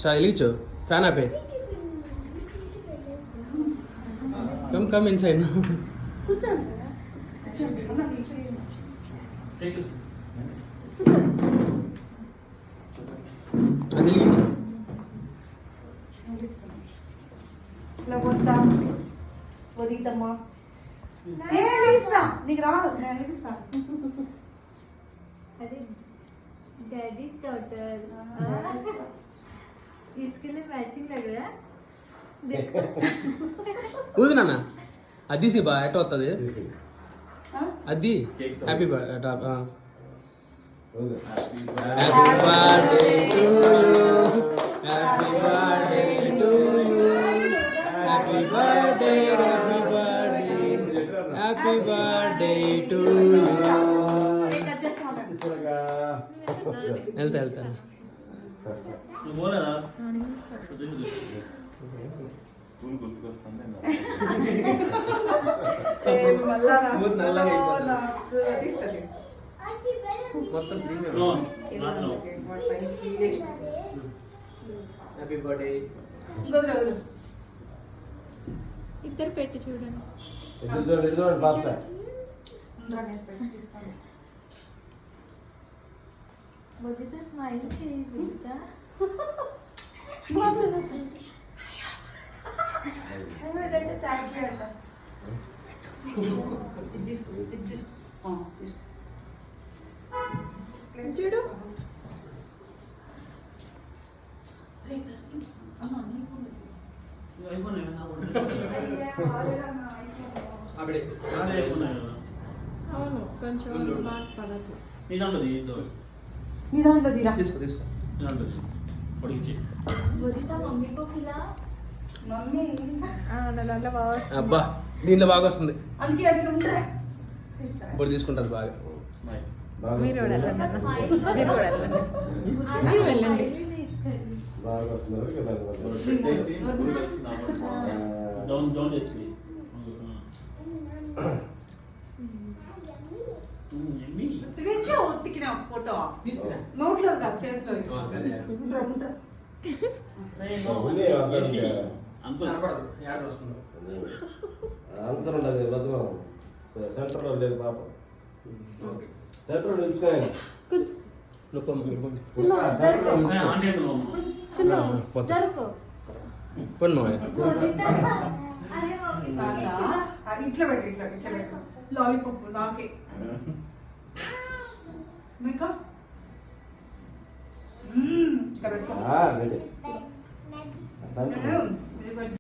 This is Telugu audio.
వెలిగించు ఫ్యాన్ ఆపే కమ్ ఇన్సైడ్ అది వదిద్దామా నీకు రాదు నేను వెలిగిస్తా अरे डैडीज डॉटर इसके लिए मैचिंग लग रहा है देखो ఊది నాన్న అది బా ఎట వస్తుంది అది happy birthday happy birthday to you happy birthday happy birthday to you వెళ్తాను మొత్తం హ్యాపీ బర్త్డే ఇద్దరు పెట్టి చూడండి బొద్దితో స్మైల్ చేయి బిడ్డ చూడు అవును కొంచెం బాగా పడదు తీసుకో తీసుకో బొద్దితో మమ్మీ కో ఖిలా మమ్మీ అబ్బా దీంట్లో బాగా వస్తుంది అందుకే అది ఉంటే ఇప్పుడు తీసుకుంటారు బాగా మీరు కూడా వెళ్ళండి అన్న. స్మైల్ మీరు కూడా వెళ్ళండి. మీరు వెళ్ళండి. బాగా వస్తున్నారు కదా తెచ్చు ఉత్తికిన ఫోటో నోట్లో కాదు చేతిలో ఆన్సర్ ఉండదు వద్దు సెంటర్లో లేదు పాప సెంటర్ నిలుచుకోండి అరే మమ్మీ ఇట్లా పెట్టు ఇట్లా ఇట్లా పెట్టు లాలీపాప్ నాకే మీకు ఇక్కడ పెట్టుకో రెడీ